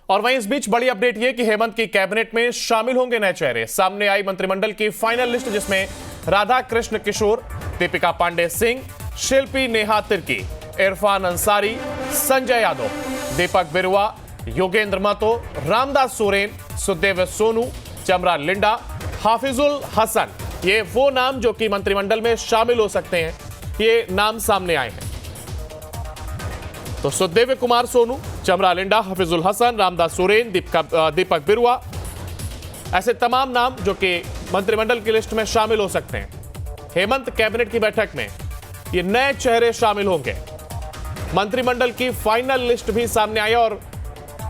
और वहीं इस बीच बड़ी अपडेट ये कि हेमंत की कैबिनेट में शामिल होंगे नए चेहरे। सामने आई मंत्रिमंडल की फाइनल लिस्ट, जिसमें राधा कृष्ण किशोर, दीपिका पांडे सिंह, शिल्पी नेहा तिर्की, इरफान अंसारी, संजय यादव, दीपक बिरुआ, योगेंद्र महतो, रामदास सोरेन, सुदेव सोनू, चमरा लिंडा, हाफिजुल हसन, ये वो नाम जो कि मंत्रिमंडल में शामिल हो सकते हैं, ये नाम सामने आए हैं। तो सुदेव कुमार सोनू, चमरा लिंडा, हाफिजुल हसन, रामदास सोरेन, दीपक बिरुआ, ऐसे तमाम नाम जो कि मंत्रिमंडल की लिस्ट में शामिल हो सकते हैं। हेमंत कैबिनेट की बैठक में ये नए चेहरे शामिल होंगे। मंत्रिमंडल की फाइनल लिस्ट भी सामने आई और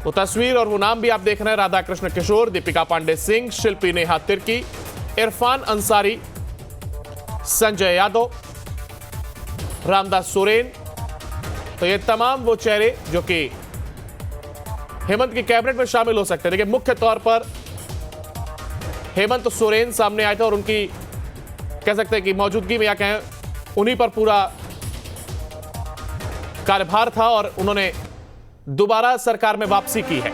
वो तस्वीर और वो नाम भी आप देख रहे हैं। राधा कृष्ण किशोर, दीपिका पांडे सिंह, शिल्पी नेहा तिर्की, इरफान अंसारी, संजय यादव, रामदास सोरेन। तो ये तमाम वो चेहरे जो कि हेमंत की कैबिनेट में शामिल हो सकते हैं। लेकिन मुख्य तौर पर हेमंत सोरेन सामने आए थे और उनकी कह सकते हैं कि मौजूदगी में या कहें उन्हीं पर पूरा कार्यभार था और उन्होंने दोबारा सरकार में वापसी की है।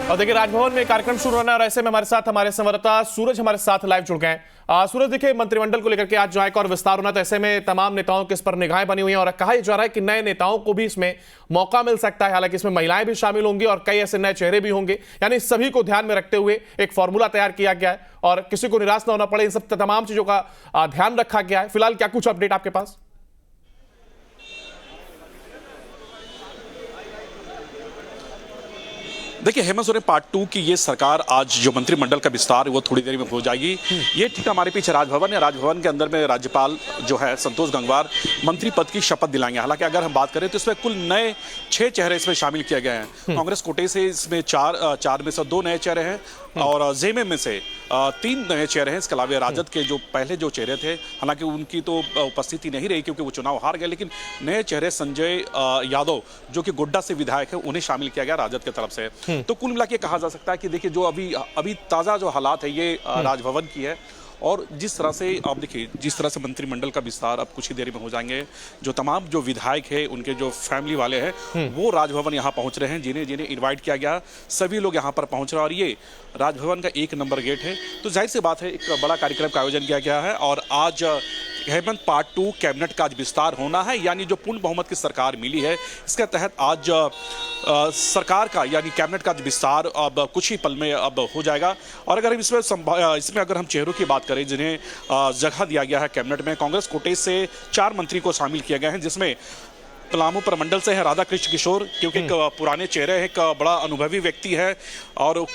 और देखिए, राजभवन में कार्यक्रम शुरू होना है और ऐसे में हमारे साथ हमारे संवाददाता सूरज हमारे साथ लाइव जुड़ गए हैं। सूरज, देखिए, मंत्रिमंडल को लेकर के आज जो है और विस्तार होना, तो ऐसे में तमाम नेताओं के इस पर निगाहें बनी हुई हैं और कहा जा रहा है कि नए नेताओं को भी इसमें मौका मिल सकता है। हालांकि इसमें महिलाएं भी शामिल होंगी और कई ऐसे नए चेहरे भी होंगे, यानी सभी को ध्यान में रखते हुए एक फॉर्मूला तैयार किया गया है और किसी को निराश न होना पड़े, इन सब तमाम चीजों का ध्यान रखा गया है। फिलहाल क्या कुछ अपडेट आपके पास? देखिए, हेमंत सोरेन पार्ट 2 की ये सरकार, आज जो मंत्रिमंडल का विस्तार है वो थोड़ी देर में हो जाएगी। ये ठीक हमारे पीछे राजभवन है। राजभवन के अंदर में राज्यपाल जो है संतोष गंगवार मंत्री पद की शपथ दिलाएंगे। हालांकि अगर हम बात करें तो इसमें कुल नए 6 चेहरे इसमें शामिल किए गए हैं। कांग्रेस कोटे से इसमें चार में से 2 नए चेहरे हैं और जेएमएम में से 3 नए चेहरे हैं। इसके अलावा राजद के जो पहले जो चेहरे थे, हालांकि उनकी तो उपस्थिति नहीं रही क्योंकि वो चुनाव हार गए, लेकिन नए चेहरे संजय यादव जो कि गोड्डा से विधायक है, उन्हें शामिल किया गया राजद की तरफ से। तो कुल मिला के कहा जा सकता है कि देखिए, जो अभी ताजा जो हालात है ये राजभवन की है और जिस तरह से आप देखिए, जिस तरह से मंत्रिमंडल का विस्तार अब कुछ ही देर में हो जाएंगे, जो तमाम जो विधायक है उनके जो फैमिली वाले हैं वो राजभवन यहाँ पहुँच रहे हैं। जिन्हें इनवाइट किया गया सभी लोग यहाँ पर पहुँच रहे हैं और ये राजभवन का 1 नंबर गेट है। तो जाहिर सी बात है, एक बड़ा कार्यक्रम का आयोजन किया गया है और आज हेमंत पार्ट 2 कैबिनेट का आज विस्तार होना है, यानी जो पूर्ण बहुमत की सरकार मिली है इसके तहत आज सरकार का यानी कैबिनेट का विस्तार अब कुछ ही पल में अब हो जाएगा। और अगर हम इसमें अगर हम चेहरों की बात करें जिन्हें जगह दिया गया है कैबिनेट में, कांग्रेस कोटे से 4 मंत्री को शामिल किया गया है, जिसमें पलामू प्रमंडल से है राधा कृष्ण किशोर, क्योंकि एक पुराने चेहरे हैं, एक बड़ा अनुभवी व्यक्ति है और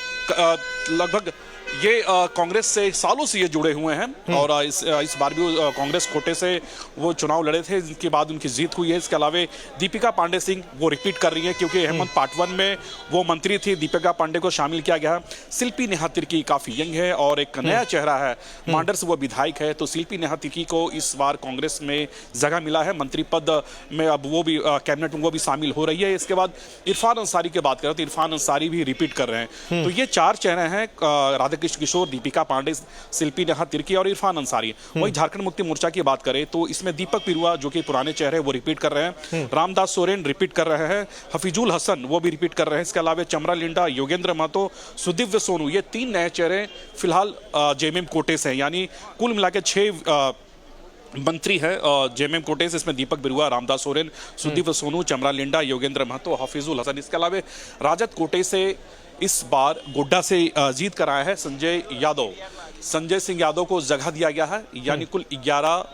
लगभग ये कांग्रेस से सालों से ये जुड़े हुए हैं और इस बार भी कांग्रेस कोटे से वो चुनाव लड़े थे, जिसके बाद उनकी जीत हुई है। इसके अलावा दीपिका पांडे सिंह वो रिपीट कर रही हैं क्योंकि हेमंत पार्ट 1 में वो मंत्री थी। दीपिका पांडे को शामिल किया गया। शिल्पी नेहा तिर्की काफी यंग है और एक नया चेहरा है, मांडर से वो विधायक है। तो शिल्पी नेहा तिर्की को इस बार कांग्रेस में जगह मिला है, मंत्री पद में अब वो भी कैबिनेट में वो भी शामिल हो रही है। इसके बाद इरफान अंसारी की बात करें तो इरफान अंसारी भी रिपीट कर रहे हैं। तो ये 4 चेहरे हैं, राधा कृष्ण किशोर, दीपिका पांडे, शिल्पी नेहा तिर्की और इरफान अंसारी। वहीं झारखंड मुक्ति मोर्चा की बात करें तो इसमें दीपक बिरुआ जो कि पुराने चेहरे वो रिपीट कर रहे हैं, रामदास सोरेन रिपीट कर रहे हैं, हाफिजुल हसन वो भी रिपीट कर रहे हैं। इसके अलावा चमरा लिंडा, योगेंद्र महतो, सुदेव सोनू, ये 3 नए चेहरे फिलहाल जेएमएम कोटे से हैं। यानी कुल मिला के 6 मंत्री है जेएमएम कोटे से। इसमें दीपक बिरुआ, रामदास सोरेन, सुदीप सोनू, चमरा लिंडा, योगेंद्र महतो, हाफिजुल हसन। इसके अलावा राजद कोटे से इस बार गोड्डा से जीत कर आया है संजय यादव। संजय सिंह यादव को जगह दिया गया है, यानी कुल 11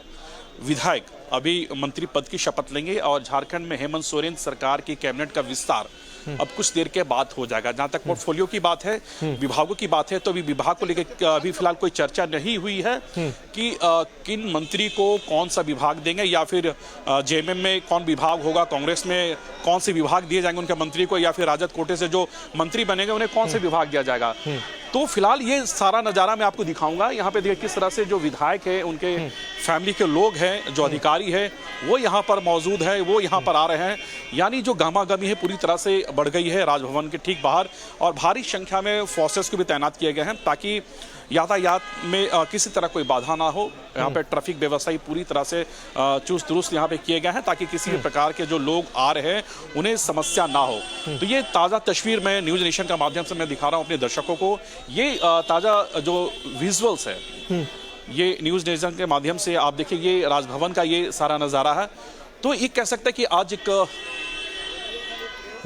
विधायक अभी मंत्री पद की शपथ लेंगे और झारखंड में हेमंत सोरेन सरकार की कैबिनेट का विस्तार अब कुछ देर के बाद हो जाएगा। जहां तक पोर्टफोलियो की बात है, विभागों की बात है, तो अभी विभाग को लेकर अभी फिलहाल कोई चर्चा नहीं हुई है कि किन मंत्री को कौन सा विभाग देंगे या फिर जेएमएम में कौन विभाग होगा, कांग्रेस में कौन से विभाग दिए जाएंगे उनके मंत्री को, या फिर राजद कोटे से जो मंत्री बनेंगे उन्हें कौन से विभाग दिया जाएगा। तो फिलहाल ये सारा नजारा मैं आपको दिखाऊंगा। यहाँ पे देखिए किस तरह से जो विधायक है उनके फैमिली के लोग हैं, जो अधिकारी है वो यहाँ पर मौजूद है, वो यहाँ पर आ रहे हैं। यानी जो गहमागहमी है पूरी तरह से बढ़ गई है राजभवन के ठीक बाहर, और भारी संख्या में फोर्सेस को भी तैनात किए गए हैं ताकि यातायात में किसी तरह कोई बाधा ना हो। यहाँ पे ट्रैफिक व्यवस्था पूरी तरह से चुस्त दुरुस्त यहाँ पे किए गए हैं ताकि किसी भी प्रकार के जो लोग आ रहे हैं उन्हें समस्या ना हो। तो ये ताज़ा तस्वीर मैं न्यूज़ नेशन का माध्यम से मैं दिखा रहा हूँ अपने दर्शकों को। ये ताज़ा जो विजुअल्स है ये न्यूज़ नेशन के माध्यम से आप देखिए, ये राजभवन का ये सारा नज़ारा है। तो ये कह सकते हैं कि आज एक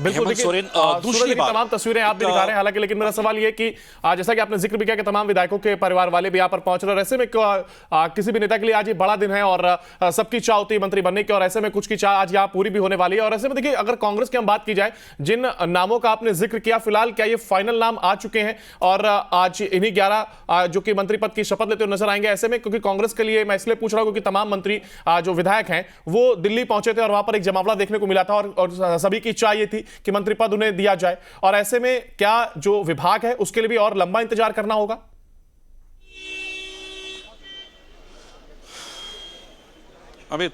बिल्कुल हेमंत सोरेन दूसरी तमाम तस्वीरें आप भी दिखा रहे हैं हालांकि, लेकिन मेरा सवाल ये कि जैसा कि आपने जिक्र भी किया कि तमाम विधायकों के परिवार वाले भी यहाँ पर पहुंच रहे हैं, ऐसे में किसी भी नेता के लिए आज ये बड़ा दिन है और सबकी चाह होती है मंत्री बनने की, और ऐसे में कुछ की चाह आज यहाँ पूरी भी होने वाली है। और ऐसे में देखिए, अगर कांग्रेस की हम बात की जाए, जिन नामों का आपने जिक्र किया, फिलहाल क्या ये फाइनल नाम आ चुके हैं और आज इन्हीं 11 जो कि मंत्री पद की शपथ लेते हुए नजर आएंगे? ऐसे में क्योंकि कांग्रेस के लिए मैं इसलिए पूछ रहा हूं क्योंकि तमाम मंत्री जो विधायक हैं वो दिल्ली पहुंचे थे और वहां पर एक जमावड़ा देखने को मिला था और सभी की इच्छा ये थी कि मंत्री पद उन्हें दिया जाए। और ऐसे में क्या जो विभाग है उसके लिए भी और लंबा इंतजार करना होगा? अमित,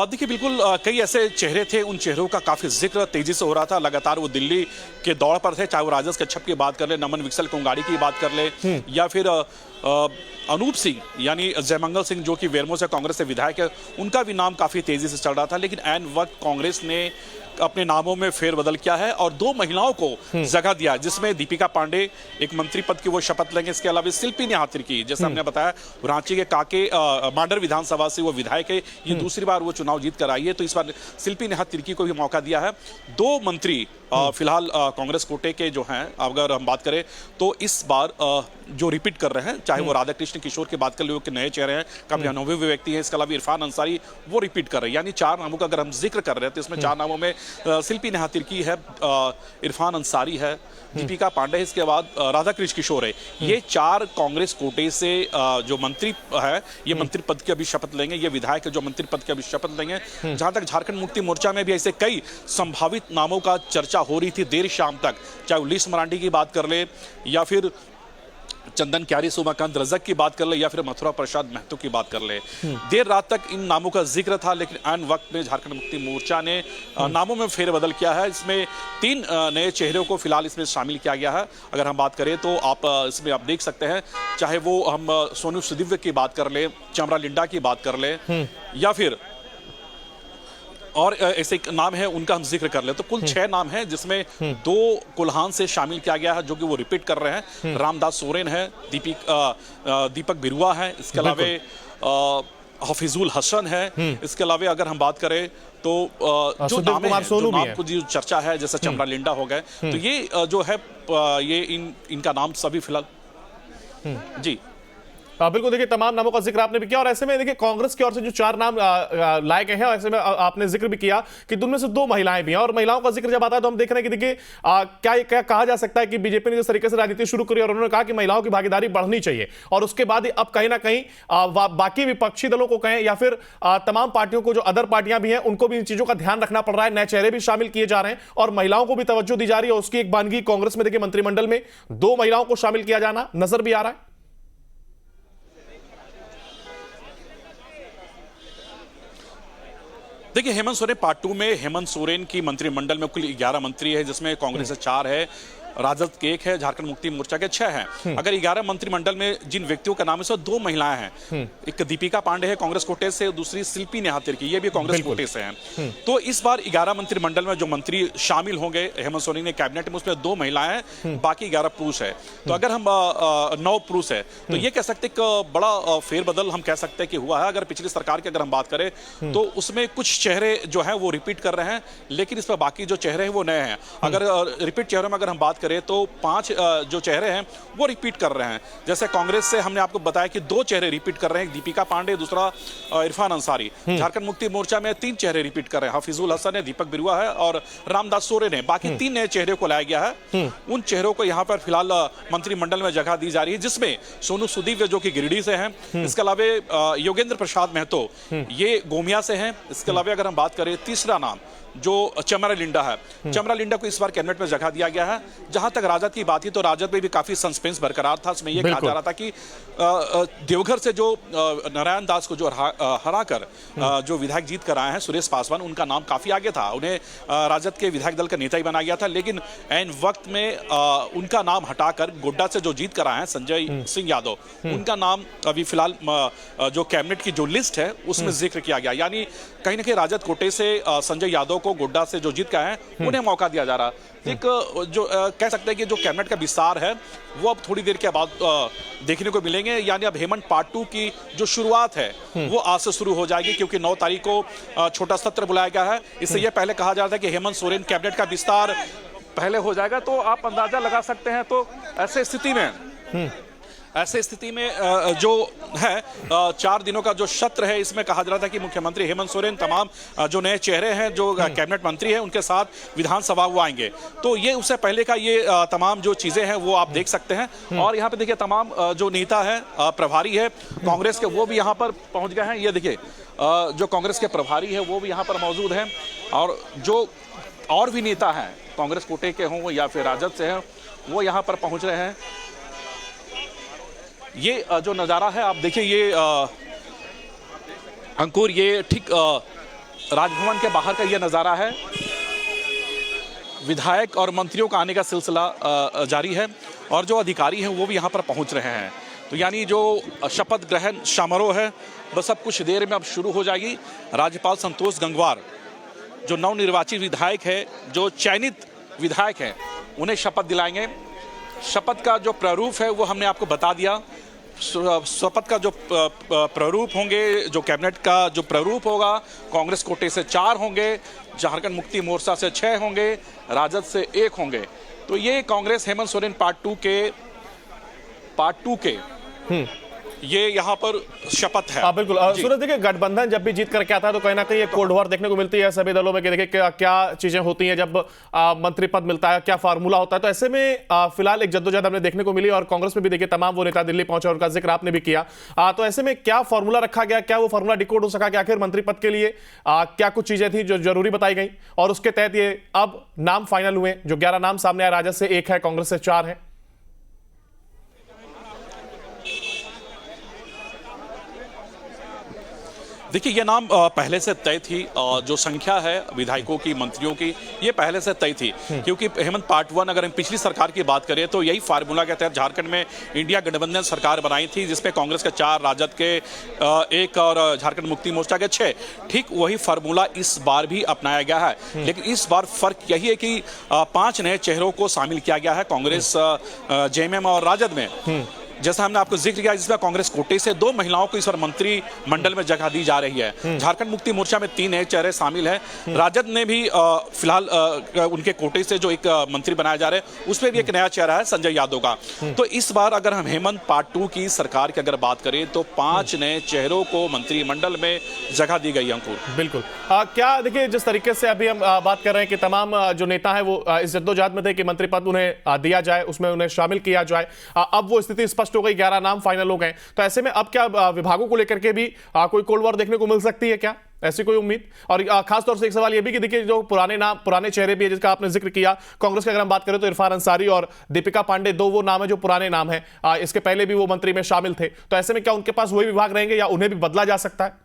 देखिए बिल्कुल कई ऐसे चेहरे थे, उन चेहरों का काफी जिक्र तेजी से हो रहा था। लगातार वो दिल्ली के दौड़ पर थे, चाहे वो राजस कच्छप की बात कर ले, नमन विकसल कोंगाड़ी की बात कर ले, या फिर अनूप सिंह यानी जयमंगल सिंह जो कि वेरमो से कांग्रेस से विधायक है, उनका भी नाम काफी तेजी से चल रहा था। लेकिन ऐन वक्त कांग्रेस ने अपने नामों में फेरबदल किया है और 2 महिलाओं को जगह दिया, जिसमें दीपिका पांडे एक मंत्री पद की वो शपथ लेंगे। इसके अलावा शिल्पी नेहा तिर्की, जैसे हमने बताया रांची के काके मांडर विधानसभा से वो विधायक है, ये दूसरी बार वो चुनाव जीत कर आई है, तो इस बार शिल्पी नेहा तिर्की को भी मौका दिया है। 2 मंत्री फिलहाल कांग्रेस कोटे के जो हैं, अगर हम बात करें तो इस बार जो रिपीट कर रहे हैं, चाहे वो राधा कृष्ण किशोर की बात कर ले, नए चेहरे हैं, काफी अनुभवी व्यक्ति हैं। इसके अलावा इरफान अंसारी वो रिपीट कर रहे हैं। यानी 4 नामों का अगर हम जिक्र कर रहे हैं तो इसमें 4 नामों में शिल्पी नेहा तिर्की है, इरफान अंसारी है, दीपिका पांडे, इसके बाद राधा कृष्ण किशोर है। ये 4 कांग्रेस कोटे से जो मंत्री है ये मंत्री पद की अभी शपथ लेंगे, ये विधायक जो मंत्री पद की अभी शपथ लेंगे। जहां तक झारखंड मुक्ति मोर्चा में भी ऐसे कई संभावित नामों का चर्चा हो रही थी देर शाम तक, चाहे उल्लीस मरांडी की बात कर ले, या फिर चंदन क्यारी, उमाकांत रजक की बात कर ले, या फिर मथुरा प्रसाद महतो की बात कर ले। देर रात तक इन नामों का जिक्र था, लेकिन ऐन वक्त में झारखंड मुक्ति मोर्चा ने नामों में फेरबदल किया है। इसमें 3 नए चेहरों को फिलहाल इसमें शामिल किया गया है। अगर हम बात करें तो आप इसमें आप देख सकते हैं, चाहे वो हम सोनू सुदिव्य की बात कर ले, चमरा लिंडा की बात कर ले, या फिर और ऐसे एक नाम है उनका हम जिक्र कर ले, तो कुल 6 नाम हैं, जिसमें 2 कुल्हान से शामिल किया गया है जो कि वो रिपीट कर रहे हैं। रामदास सोरेन है, दीपक बिरुआ है, इसके अलावा हफीजुल हसन है। इसके अलावा अगर हम बात करें तो जो नाम है, जो नाम को जो चर्चा है, जैसे चमरा लिंडा हो गए, तो ये जो है ये इनका नाम सभी फिलहाल जी बिल्कुल। देखिए, तमाम नामों का जिक्र आपने भी किया और ऐसे में देखिए कांग्रेस की ओर से जो 4 नाम लाए गए हैं, ऐसे में आपने जिक्र भी किया कि उनमें से 2 महिलाएं भी हैं। और महिलाओं का जिक्र जब आता है तो हम देख रहे हैं कि देखिए क्या कहा जा सकता है कि बीजेपी ने जिस तरीके से राजनीति शुरू करी और उन्होंने कहा कि महिलाओं की भागीदारी बढ़नी चाहिए, और उसके बाद अब कहीं ना कहीं बाकी विपक्षी दलों को कहें या फिर तमाम पार्टियों को, जो अदर पार्टियां भी हैं, उनको भी इन चीजों का ध्यान रखना पड़ रहा है। नए चेहरे भी शामिल किए जा रहे हैं और महिलाओं को भी तवज्जो दी जा रही है। उसकी एक बानगी कांग्रेस में देखिए मंत्रिमंडल में 2 महिलाओं को शामिल किया जाना नजर भी आ रहा है। देखिए, हेमंत सोरेन पार्ट 2 में हेमंत सोरेन की मंत्रिमंडल में कुल 11 मंत्री है, जिसमें कांग्रेस से 4 है, राजद के 1 है, झारखंड मुक्ति मोर्चा के 6 हैं। अगर 11 मंत्रिमंडल में जिन व्यक्तियों का नाम है, 2 महिलाएं हैं। एक दीपिका पांडे है कांग्रेस कोटे से, दूसरी शिल्पी नेहा तिर्की, ये भी कांग्रेस कोटे से हैं। तो इस बार 11 मंत्रिमंडल में जो मंत्री शामिल होंगे हेमंत सोरेन ने कैबिनेट में, उसमें 2 महिलाएं हैं, बाकी 11 पुरुष है। तो अगर हम 9 पुरुष है तो ये कह सकते हैं बड़ा फेरबदल हम कह सकते हैं कि हुआ है। अगर पिछली सरकार की अगर हम बात करें तो उसमें कुछ चेहरे जो है वो रिपीट कर रहे हैं, लेकिन इस पर बाकी जो चेहरे हैं वो नए हैं। अगर रिपीट चेहरों में अगर हम बात करें तो 5 जो चेहरे हैं वो रिपीट कर रहे हैं। जैसे कांग्रेस से हमने आपको बताया कि 2 चेहरे रिपीट कर रहे हैं, दीपिका पांडे, दूसरा इरफान अंसारी। झारखंड मुक्ति मोर्चा में 3 चेहरे रिपीट कर रहे हैं, हफीजुल हसन है, दीपक बिरुआ है और रामदास सोरेन है। बाकी 3 नए चेहरे को लाया गया है। उन चेहरों को यहाँ पर फिलहाल मंत्रिमंडल में जगह दी जा रही है, जिसमें सोनू सुदिव्य जो कि गिरिडीह से हैं, इसके अलावा योगेंद्र प्रसाद महतो ये गोमिया से हैं। इसके अलावा अगर हम बात करें तीसरा नाम जो चमरा लिंडा है, चमरा लिंडा को इस बार कैबिनेट में जगह दिया गया है। जहां तक राजद की बात थी तो राजद में भी काफी सस्पेंस बरकरार था। उसमें यह कहा जा रहा था कि देवघर से जो नारायण दास को जो हराकर जो विधायक जीत कर आए हैं सुरेश पासवान, उनका नाम काफी आगे था, उन्हें राजद के विधायक दल का नेता ही बनाया गया था। लेकिन ऐन वक्त में उनका नाम हटाकर गोड्डा से जो जीत कर आए हैं संजय सिंह यादव, उनका नाम अभी फिलहाल जो कैबिनेट की जो लिस्ट है उसमें जिक्र किया गया। यानी कहीं ना कहीं राजद कोटे से संजय यादव को गोड्डा से जो जीत के आए हैं उन्हें मौका दिया जा रहा है। एक जो कह सकते हैं कि जो कैबिनेट का विस्तार है वो अब थोड़ी देर के बाद देखने को मिलेंगे। यानी अब हेमंत पार्ट 2 की जो शुरुआत है वो आज से शुरू हो जाएगी, क्योंकि 9 तारीख को छोटा सत्र बुलाया गया है। इससे यह पहले कहा जा रहा था कि हेमंत सोरेन कैबिनेट का विस्तार पहले हो जाएगा, तो आप अंदाजा लगा सकते हैं। तो ऐसे स्थिति में जो है 4 दिनों का जो सत्र है, इसमें कहा जा रहा था कि मुख्यमंत्री हेमंत सोरेन तमाम जो नए चेहरे हैं जो कैबिनेट मंत्री हैं उनके साथ विधानसभा वो आएंगे। तो ये उससे पहले का ये तमाम जो चीजें हैं वो आप देख सकते हैं। और यहाँ पे देखिए तमाम जो नेता है प्रभारी है कांग्रेस के, वो भी यहाँ पर पहुंच गए हैं। ये देखिए जो कांग्रेस के प्रभारी है वो भी यहाँ पर मौजूद हैं, और जो और भी नेता हैं कांग्रेस कोटे के हों या फिर राजद से हैं वो यहाँ पर पहुंच रहे हैं। ये जो नज़ारा है आप देखिए, ये अंकुर, ये ठीक राजभवन के बाहर का ये नज़ारा है। विधायक और मंत्रियों का आने का सिलसिला जारी है और जो अधिकारी हैं वो भी यहाँ पर पहुँच रहे हैं। तो यानी जो शपथ ग्रहण समारोह है बस अब कुछ देर में अब शुरू हो जाएगी। राज्यपाल संतोष गंगवार जो नवनिर्वाचित विधायक है, जो चयनित विधायक हैं, उन्हें शपथ दिलाएंगे। शपथ का जो प्रारूप है वो हमने आपको बता दिया। शपथ का जो प्रारूप होंगे, जो कैबिनेट का जो प्रारूप होगा, कांग्रेस कोटे से 4 होंगे, झारखंड मुक्ति मोर्चा से 6 होंगे, राजद से 1 होंगे। तो ये कांग्रेस हेमंत सोरेन पार्ट 2 के ये यहाँ पर शपथ है। बिल्कुल सूरज, देखिए गठबंधन जब भी जीत करके आता है तो कहीं ना कहीं एक कोल्ड वॉर देखने को मिलती है सभी दलों में कि देखिए क्या चीजें होती हैं जब मंत्री पद मिलता है, क्या फार्मूला होता है। तो ऐसे में फिलहाल एक जद्दोजहद हमने देखने को मिली और कांग्रेस में भी देखिए तमाम वो नेता दिल्ली पहुंचे, उनका जिक्र आपने भी किया। तो ऐसे में क्या फार्मूला रखा गया, क्या वो फार्मूला डिकोड हो सका कि आखिर मंत्री पद के लिए क्या कुछ चीजें थी जो जरूरी बताई गई और उसके तहत ये अब नाम फाइनल हुए। जो 11 नाम सामने आए, राजद से 1 है, कांग्रेस से 4 है। देखिए ये नाम पहले से तय थी। जो संख्या है विधायकों की, मंत्रियों की, ये पहले से तय थी, क्योंकि हेमंत पार्ट 1 अगर हम पिछली सरकार की बात करें तो यही फार्मूला के तहत झारखंड में इंडिया गठबंधन सरकार बनाई थी, जिसमें कांग्रेस के 4, राजद के 1 और झारखंड मुक्ति मोर्चा के 6। ठीक वही फार्मूला इस बार भी अपनाया गया है, लेकिन इस बार फर्क यही है कि 5 नए चेहरों को शामिल किया गया है कांग्रेस, जेएमएम और राजद में। जैसा हमने आपको जिक्र किया, जिसमें कांग्रेस कोटे से 2 महिलाओं को इस बार मंत्री मंडल में जगह दी जा रही है। झारखंड मुक्ति मोर्चा में 3 नए चेहरे शामिल हैं। राजद ने भी फिलहाल उनके कोटे से जो एक मंत्री बनाया जा रहा है उसमें भी एक नया चेहरा है संजय यादव का। तो इस बार अगर हम हेमंत पार्ट 2 की सरकार की अगर बात करें तो 5 नए चेहरों को मंत्रिमंडल में जगह दी गई। अंकुर, बिल्कुल क्या देखिए जिस तरीके से अभी हम बात कर रहे हैं कि तमाम जो नेता है वो इस जद्दोजहद में थे कि मंत्री पद उन्हें दिया जाए, उसमें उन्हें शामिल किया जाए। अब वो स्थिति स्पष्ट हो गई, 11 नाम फाइनल हो गए। तो ऐसे में अब क्या विभागों को लेकर के भी कोई कोल्ड वॉर देखने को मिल सकती है क्या, ऐसी कोई उम्मीद? और खास तौर से एक सवाल यह भी कि देखिए जो पुराने चेहरे भी है जिसका आपने जिक्र किया, कांग्रेस का अगर हम बात करें तो इरफान अंसारी और दीपिका पांडे 2 वो नाम है जो पुराने नाम है, इसके पहले भी वो मंत्री में शामिल थे। तो ऐसे में क्या उनके पास वही विभाग रहेंगे या उन्हें भी बदला जा सकता है?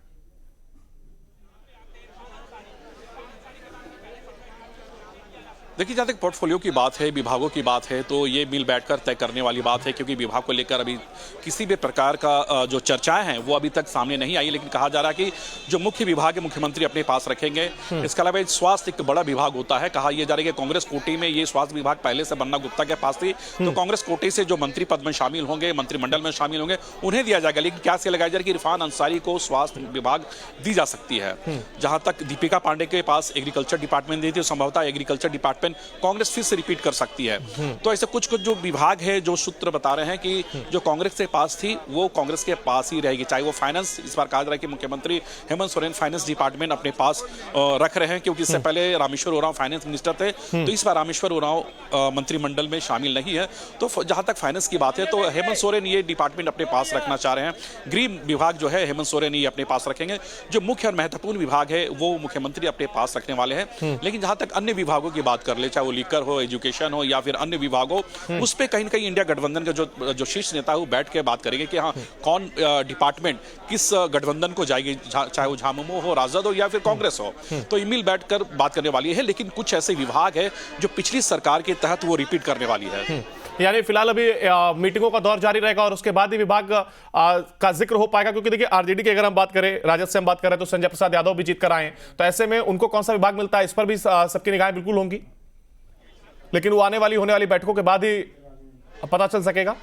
देखिए जहाँ तक पोर्टफोलियो की बात है, विभागों की बात है, तो ये मिल बैठकर तय करने वाली बात है, क्योंकि विभाग को लेकर अभी किसी भी प्रकार का जो चर्चाएं हैं वो अभी तक सामने नहीं आई। लेकिन कहा जा रहा है कि जो मुख्य विभाग है मुख्यमंत्री अपने पास रखेंगे। इसके अलावा स्वास्थ्य एक बड़ा विभाग होता है। कहा यह जा रहा है कि कांग्रेस कोटे में ये स्वास्थ्य विभाग पहले से बन्ना गुप्ता के पास थी, तो कांग्रेस कोटे से जो मंत्री पद में शामिल होंगे, मंत्रिमंडल में शामिल होंगे, उन्हें दिया जाएगा। लेकिन क्या से लगाया जा रहा है कि इरफान अंसारी को स्वास्थ्य विभाग दी जा सकती है। जहां तक दीपिका पांडे के पास एग्रीकल्चर डिपार्टमेंट दी थी, संभवतः एग्रीकल्चर डिपार्टमेंट चेयरमैन कांग्रेस फिर से रिपीट कर सकती है। तो ऐसे कुछ कुछ जो विभाग है, जो सूत्र बता रहे हैं कि जो कांग्रेस के पास थी वो कांग्रेस के पास ही रहेगी, चाहे वो फाइनेंस, इस बार कहा जा रहा है कि मुख्यमंत्री हेमंत सोरेन फाइनेंस डिपार्टमेंट अपने पास रख रहे हैं, क्योंकि इससे पहले रामेश्वर उरांव फाइनेंस मिनिस्टर थे, तो इस बार रामेश्वर उरांव मंत्रिमंडल में शामिल नहीं है। तो जहां तक फाइनेंस की बात है तो हेमंत सोरेन ये डिपार्टमेंट अपने पास रखना चाह रहे हैं। गृह विभाग जो है हेमंत सोरेन ये अपने पास रखेंगे। जो मुख्य और महत्वपूर्ण विभाग है वो मुख्यमंत्री अपने पास रखने वाले हैं। लेकिन जहां तक अन्य विभागों की बात कर ले, चाहे वो लिकर हो, एजुकेशन हो या फिर अन्य विभाग हो, उस पर कहीं ना कहीं इंडिया गठबंधन के जो शीर्ष नेता है वो बैठ के बात करेंगे कि हाँ कौन डिपार्टमेंट किस गठबंधन को जाएगी, चाहे वो झामुमो हो, राजद हो या फिर कांग्रेस हो, तो ईमेल बैठकर बात करने वाली है। लेकिन कुछ ऐसे विभाग है जो पिछली सरकार के तहत वो रिपीट करने वाली है। यानी फिलहाल अभी मीटिंगों का दौर जारी रहेगा और उसके बाद ही विभाग का जिक्र हो पाएगा, क्योंकि देखिए आरजेडी की अगर हम बात करें, राजद से हम बात करें तो संजय प्रसाद यादव भी जीत कर आए हैं, तो ऐसे में उनको कौन सा विभाग मिलता है इस पर भी सबकी निगाहें बिल्कुल होंगी, लेकिन वो होने वाली बैठकों के बाद ही पता चल सकेगा।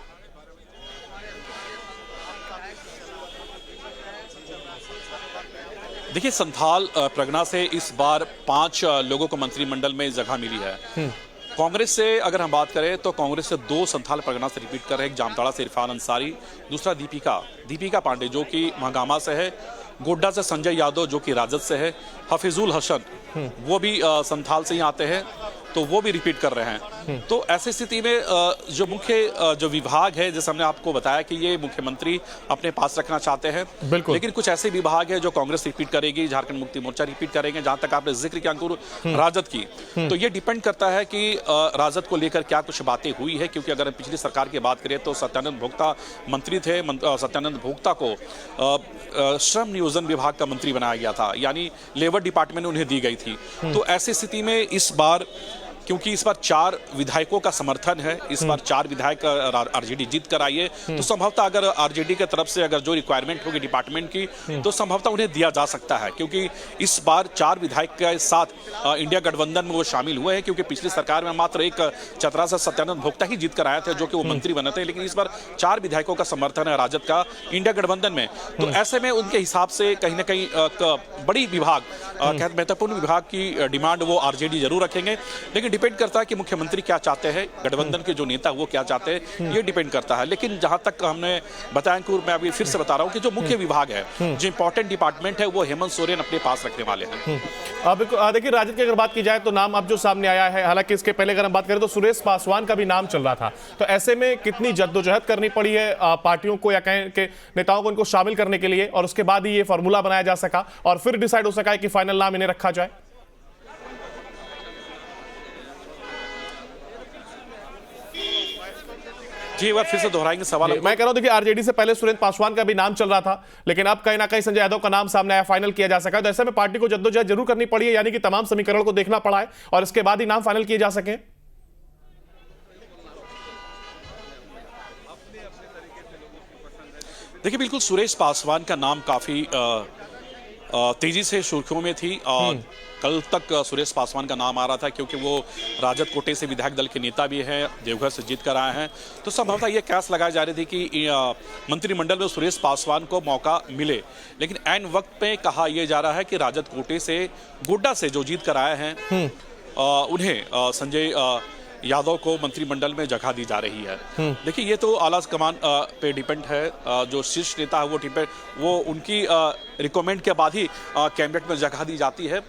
देखिए, संथाल परगना से इस बार 5 लोगों को मंत्रिमंडल में जगह मिली है। कांग्रेस से अगर हम बात करें तो कांग्रेस से 2 संथाल परगना से रिपीट कर रहे हैं, एक जामताड़ा से इरफान अंसारी, दूसरा दीपिका पांडे जो कि महागामा से है, गोड्डा से संजय यादव जो कि राजद से है, हफीजुल हसन वो भी संथाल से ही आते हैं, तो वो भी रिपीट कर रहे हैं। तो ऐसी स्थिति में जो मुख्य जो विभाग है, जैसे हमने आपको बताया कि ये मुख्यमंत्री अपने पास रखना चाहते हैं, लेकिन कुछ ऐसे विभाग है जो कांग्रेस रिपीट करेगी, झारखंड मुक्ति मोर्चा रिपीट करेंगे। जहां तक आपने जिक्र किया अंकुर राजद की, तो ये डिपेंड करता है कि राजद को लेकर क्या कुछ बातें हुई है, क्योंकि अगर पिछली सरकार की बात करें तो सत्यानंद भोक्ता मंत्री थे। सत्यानंद भोक्ता को श्रम नियोजन विभाग का मंत्री बनाया गया था, यानी लेबर डिपार्टमेंट उन्हें दी गई थी। तो ऐसी स्थिति में इस बार, क्योंकि इस बार 4 विधायकों का समर्थन है, इस बार 4 विधायक आरजेडी जीत कर आई है, तो संभवतः अगर आरजेडी की तरफ से अगर जो रिक्वायरमेंट होगी डिपार्टमेंट की, तो संभवतः उन्हें दिया जा सकता है, क्योंकि इस बार 4 विधायक के साथ इंडिया गठबंधन में वो शामिल हुए हैं। क्योंकि पिछली सरकार में मात्र एक चतरा से सत्यानंद भोक्ता ही जीत कर आए थे, जो कि वो मंत्री बने थे, लेकिन इस बार 4 विधायकों का समर्थन है राजद का इंडिया गठबंधन में। तो ऐसे में उनके हिसाब से कहीं ना कहीं बड़ी विभाग, महत्वपूर्ण विभाग की डिमांड वो आरजेडी जरूर रखेंगे, लेकिन डिपेंड करता है कि मुख्यमंत्री क्या चाहते हैं, गठबंधन के जो नेता वो क्या चाहते हैं, ये डिपेंड करता है। लेकिन जहां तक हमने बताया, मैं अभी फिर से बता रहा हूं कि जो मुख्य विभाग है, जो इंपॉर्टेंट डिपार्टमेंट है, वो हेमंत सोरेन अपने पास रखने वाले हैं। अब देखिए, राजद की अगर बात की जाए तो नाम अब जो सामने आया है, हालांकि इसके पहले अगर हम बात करें तो सुरेश पासवान का भी नाम चल रहा था, तो ऐसे में कितनी जद्दोजहद करनी पड़ी है पार्टियों को या कहीं के नेताओं को इनको शामिल करने के लिए, और उसके बाद ही ये फॉर्मूला बनाया जा सका और फिर डिसाइड हो सका है कि फाइनल नाम इन्हें रखा जाए। जी, एक बार फिर से दोहराएंगे सवाल। मैं कह रहा हूं, देखिए आरजेडी से पहले सुरेश पासवान का भी नाम चल रहा था, लेकिन अब कहीं ना कहीं संजय यादव का नाम सामने आया, फाइनल किया जा सका, तो ऐसे में पार्टी को जद्दोजहद जरूर करनी पड़ी है, यानी कि तमाम समीकरण को देखना पड़ा है और इसके बाद ही नाम फाइनल किए जा सके। देखिए, बिल्कुल सुरेश पासवान का नाम काफी तेजी से सुर्खियों में थी और कल तक सुरेश पासवान का नाम आ रहा था, क्योंकि वो राजद कोटे से विधायक दल के नेता भी हैं, देवघर से जीत कर आए हैं। तो संभवतः ये कयास लगाई जा रही थी कि मंत्रिमंडल में सुरेश पासवान को मौका मिले, लेकिन ऐन वक्त पे कहा यह जा रहा है कि राजद कोटे से, गोड्डा से जो जीत कर आए हैं, उन्हें संजय यादव को मंत्रिमंडल में जगह दी जा रही है। देखिए, ये तो आला कमान पे डिपेंड है, जो शीर्ष नेता है वो उनकी रिकमेंड के बाद ही कैबिनेट में जगह दी जाती है।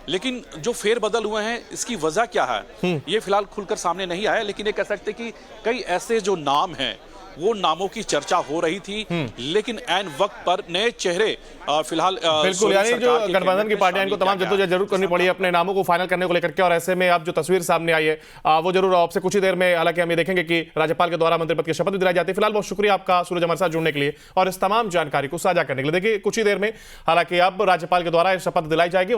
लेकिन जो फेरबदल हुए हैं, इसकी वजह क्या है, ये फिलहाल खुलकर सामने नहीं आया, लेकिन ये कह सकते हैं कि कई ऐसे जो नाम हैं, वो नामों की चर्चा हो रही थी, लेकिन ऐन वक्त पर नए चेहरे फिलहाल बिल्कुल, यानी जो गठबंधन की पार्टियां, इनको तमाम जद्दोजहद जरूर करनी पड़ी अपने नामों को फाइनल करने को लेकर के, और ऐसे में अब जो तस्वीर सामने आई है वो जरूर आपसे कुछ ही देर में, हालांकि हम ये देखेंगे कि राज्यपाल के द्वारा मंत्री पद की शपथ भी दिलाई जाती है। फिलहाल बहुत शुक्रिया आपका सूरज हमारे साथ जुड़ने के लिए और इस तमाम जानकारी को साझा करने के लिए। देखिए, कुछ ही देर में हालांकि अब राज्यपाल के द्वारा शपथ दिलाई जाएगी।